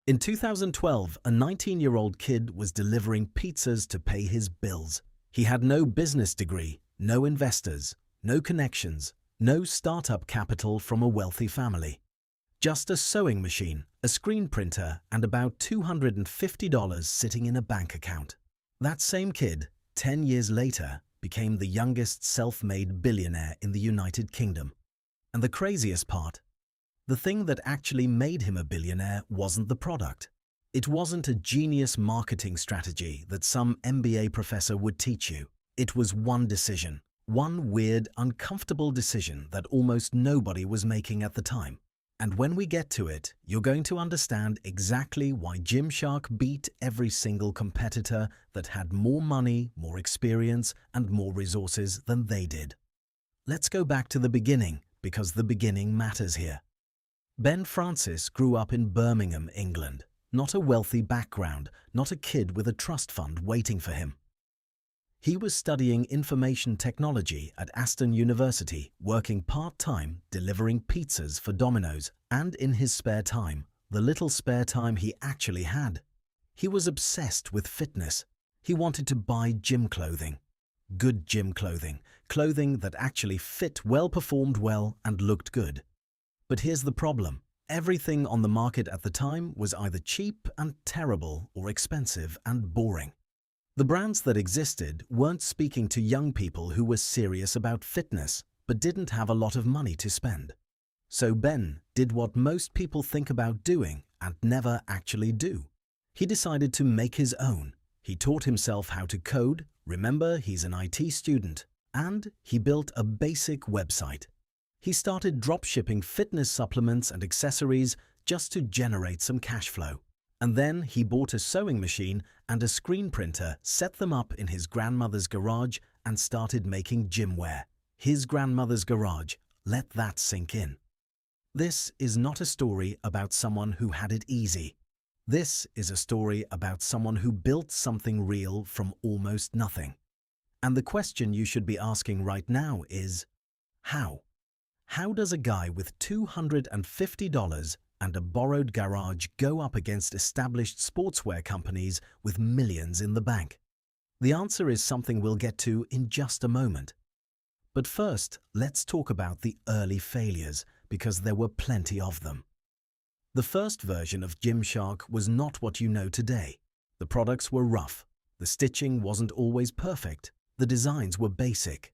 In 2012, a 19-year-old kid was delivering pizzas to pay his bills. He had no business degree, no investors, no connections, no startup capital from a wealthy family. Just a sewing machine, a screen printer, and about $250 sitting in a bank account. That same kid, 10 years later, became the youngest self-made billionaire in the United Kingdom. And the craziest part, the thing that actually made him a billionaire wasn't the product. It wasn't a genius marketing strategy that some MBA professor would teach you. It was one decision, one weird, uncomfortable decision that almost nobody was making at the time. And when we get to it, you're going to understand exactly why Gymshark beat every single competitor that had more money, more experience, and more resources than they did. Let's go back to the beginning, because the beginning matters here. Ben Francis grew up in Birmingham, England. Not a wealthy background, not a kid with a trust fund waiting for him. He was studying information technology at Aston University, working part-time, delivering pizzas for Domino's, and in his spare time, the little spare time he actually had. He was obsessed with fitness. He wanted to buy gym clothing. Good gym clothing, clothing that actually fit well, performed well, and looked good. But here's the problem. Everything on the market at the time was either cheap and terrible or expensive and boring. The brands that existed weren't speaking to young people who were serious about fitness but didn't have a lot of money to spend. So Ben did what most people think about doing and never actually do. He decided to make his own. He taught himself how to code, remember he's an IT student, and he built a basic website. He started dropshipping fitness supplements and accessories just to generate some cash flow. And then he bought a sewing machine and a screen printer, set them up in his grandmother's garage, and started making gym wear. His grandmother's garage. Let that sink in. This is not a story about someone who had it easy. This is a story about someone who built something real from almost nothing. And the question you should be asking right now is, how? How does a guy with $250 and a borrowed garage go up against established sportswear companies with millions in the bank? The answer is something we'll get to in just a moment. But first, let's talk about the early failures, because there were plenty of them. The first version of Gymshark was not what you know today. The products were rough. The stitching wasn't always perfect. The designs were basic.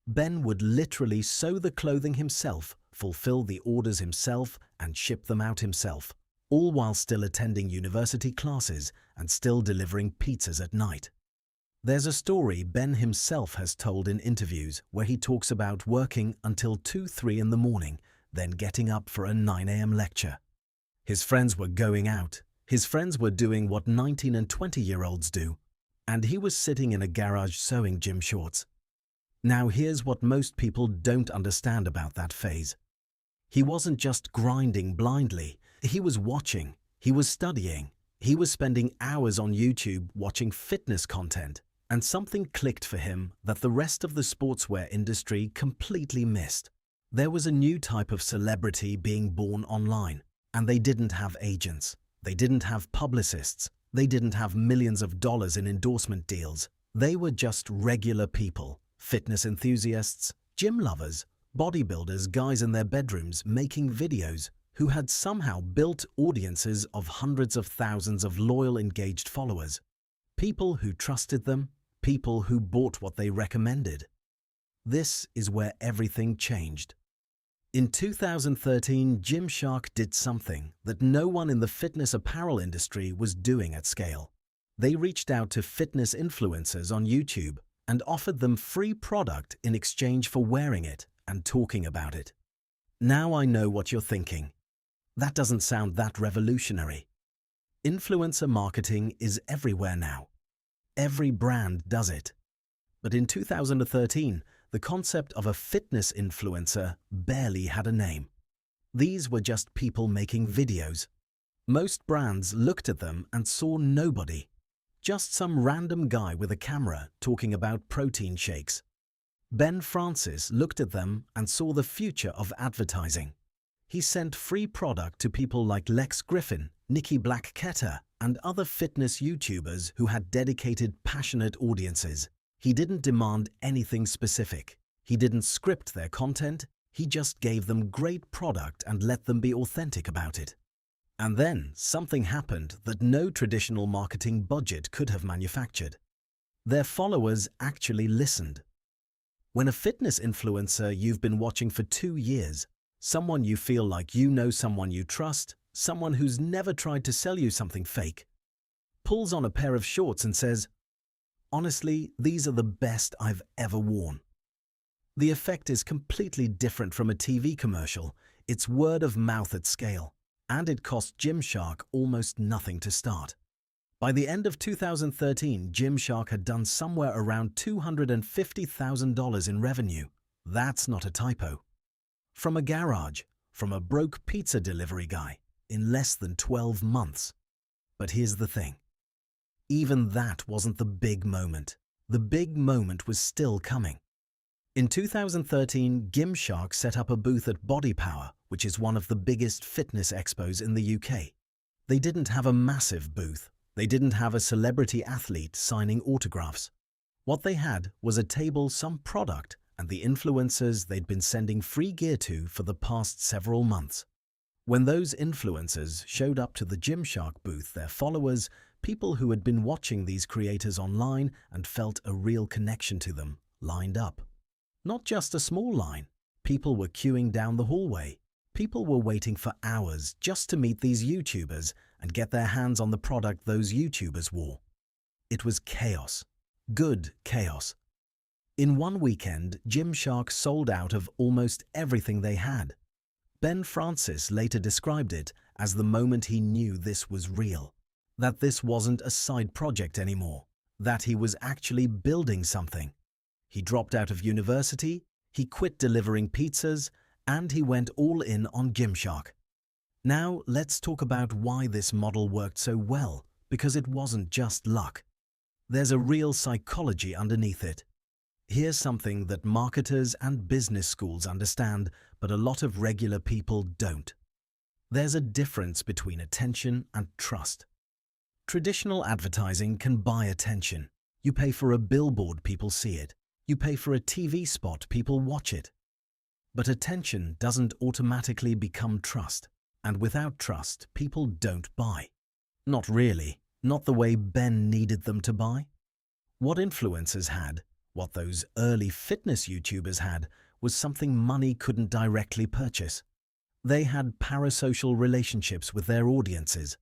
Ben would literally sew the clothing himself, fulfill the orders himself, and ship them out himself, all while still attending university classes and still delivering pizzas at night. There's a story Ben himself has told in interviews where he talks about working until 2-3 in the morning, then getting up for a 9 a.m. lecture. His friends were going out. His friends were doing what 19 and 20-year-olds do. And he was sitting in a garage sewing gym shorts. Now here's what most people don't understand about that phase. He wasn't just grinding blindly. He was watching. He was studying. He was spending hours on YouTube watching fitness content. And something clicked for him that the rest of the sportswear industry completely missed. There was a new type of celebrity being born online. And they didn't have agents. They didn't have publicists. They didn't have millions of dollars in endorsement deals. They were just regular people. Fitness enthusiasts, gym lovers, bodybuilders, guys in their bedrooms making videos who had somehow built audiences of hundreds of thousands of loyal, engaged followers. People who trusted them, people who bought what they recommended. This is where everything changed. In 2013, Gymshark did something that no one in the fitness apparel industry was doing at scale. They reached out to fitness influencers on YouTube and offered them free product in exchange for wearing it and talking about it. Now I know what you're thinking. That doesn't sound that revolutionary. Influencer marketing is everywhere now. Every brand does it. But in 2013, the concept of a fitness influencer barely had a name. These were just people making videos. Most brands looked at them and saw nobody. Just some random guy with a camera talking about protein shakes. Ben Francis looked at them and saw the future of advertising. He sent free product to people like Lex Griffin, Nikki Black-Ketter, and other fitness YouTubers who had dedicated, passionate audiences. He didn't demand anything specific. He didn't script their content. He just gave them great product and let them be authentic about it. And then something happened that no traditional marketing budget could have manufactured. Their followers actually listened. When a fitness influencer you've been watching for 2 years, someone you feel like you know, someone you trust, someone who's never tried to sell you something fake, pulls on a pair of shorts and says, "Honestly, these are the best I've ever worn." The effect is completely different from a TV commercial. It's word of mouth at scale, and it cost Gymshark almost nothing to start. By the end of 2013, Gymshark had done somewhere around $250,000 in revenue. That's not a typo. From a garage, from a broke pizza delivery guy, in less than 12 months. But here's the thing. Even that wasn't the big moment. The big moment was still coming. In 2013, Gymshark set up a booth at Body Power, which is one of the biggest fitness expos in the UK. They didn't have a massive booth. They didn't have a celebrity athlete signing autographs. What they had was a table, some product, and the influencers they'd been sending free gear to for the past several months. When those influencers showed up to the Gymshark booth, their followers, people who had been watching these creators online and felt a real connection to them, lined up. Not just a small line. People were queuing down the hallway. People were waiting for hours just to meet these YouTubers and get their hands on the product those YouTubers wore. It was chaos. Good chaos. In one weekend, Gymshark sold out of almost everything they had. Ben Francis later described it as the moment he knew this was real, that this wasn't a side project anymore, that he was actually building something. He dropped out of university, he quit delivering pizzas, and he went all in on Gymshark. Now let's talk about why this model worked so well, because it wasn't just luck. There's a real psychology underneath it. Here's something that marketers and business schools understand, but a lot of regular people don't. There's a difference between attention and trust. Traditional advertising can buy attention. You pay for a billboard, people see it. You pay for a TV spot, people watch it. But attention doesn't automatically become trust. And without trust, people don't buy. Not really. Not the way Ben needed them to buy. What influencers had, what those early fitness YouTubers had, was something money couldn't directly purchase. They had parasocial relationships with their audiences.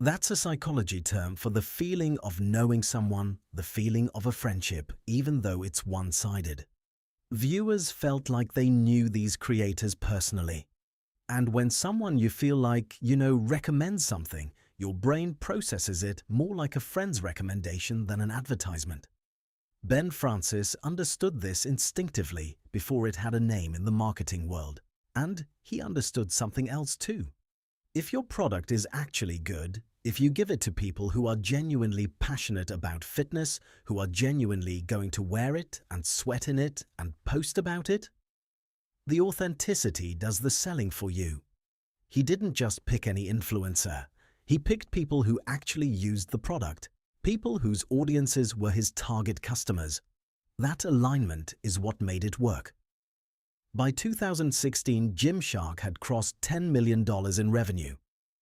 That's a psychology term for the feeling of knowing someone, the feeling of a friendship, even though it's one-sided. Viewers felt like they knew these creators personally. And when someone you feel like, recommends something, your brain processes it more like a friend's recommendation than an advertisement. Ben Francis understood this instinctively before it had a name in the marketing world. And he understood something else too. If your product is actually good, if you give it to people who are genuinely passionate about fitness, who are genuinely going to wear it and sweat in it and post about it, the authenticity does the selling for you. He didn't just pick any influencer. He picked people who actually used the product, people whose audiences were his target customers. That alignment is what made it work. By 2016, Gymshark had crossed $10 million in revenue.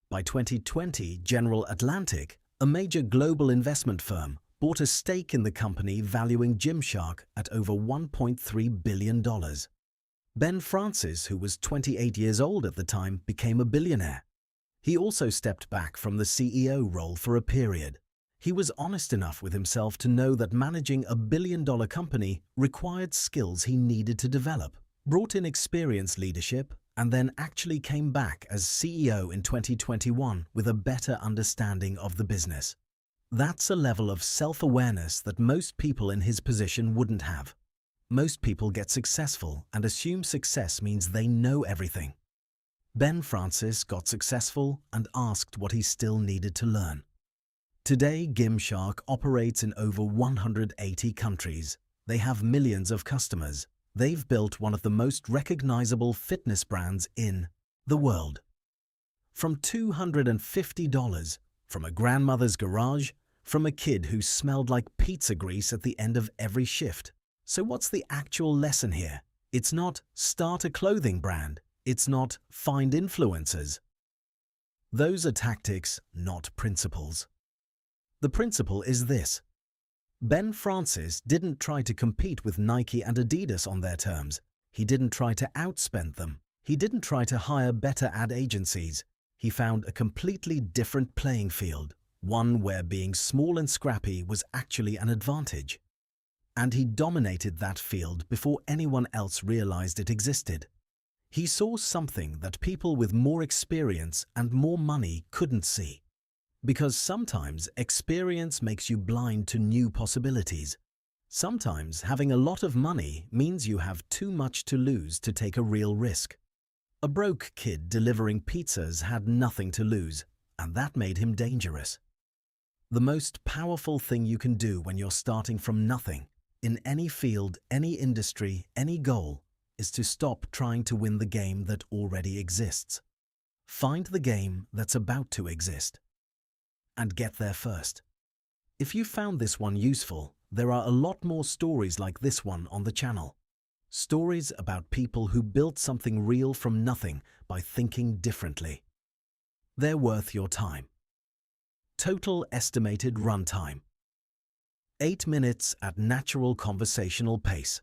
By 2020, General Atlantic, a major global investment firm, bought a stake in the company, valuing Gymshark at over $1.3 billion. Ben Francis, who was 28 years old at the time, became a billionaire. He also stepped back from the CEO role for a period. He was honest enough with himself to know that managing a billion-dollar company required skills he needed to develop, brought in experienced leadership, and then actually came back as CEO in 2021 with a better understanding of the business. That's a level of self-awareness that most people in his position wouldn't have. Most people get successful and assume success means they know everything. Ben Francis got successful and asked what he still needed to learn. Today, Gymshark operates in over 180 countries. They have millions of customers. They've built one of the most recognizable fitness brands in the world. From $250, from a grandmother's garage, from a kid who smelled like pizza grease at the end of every shift. So what's the actual lesson here? It's not start a clothing brand. It's not find influencers. Those are tactics, not principles. The principle is this. Ben Francis didn't try to compete with Nike and Adidas on their terms. He didn't try to outspend them. He didn't try to hire better ad agencies. He found a completely different playing field, one where being small and scrappy was actually an advantage. And he dominated that field before anyone else realized it existed. He saw something that people with more experience and more money couldn't see. Because sometimes experience makes you blind to new possibilities. Sometimes having a lot of money means you have too much to lose to take a real risk. A broke kid delivering pizzas had nothing to lose, and that made him dangerous. The most powerful thing you can do when you're starting from nothing, in any field, any industry, any goal, is to stop trying to win the game that already exists. Find the game that's about to exist. And get there first. If you found this one useful, there are a lot more stories like this one on the channel. Stories about people who built something real from nothing by thinking differently. They're worth your time. Total estimated runtime: 8 minutes at natural conversational pace.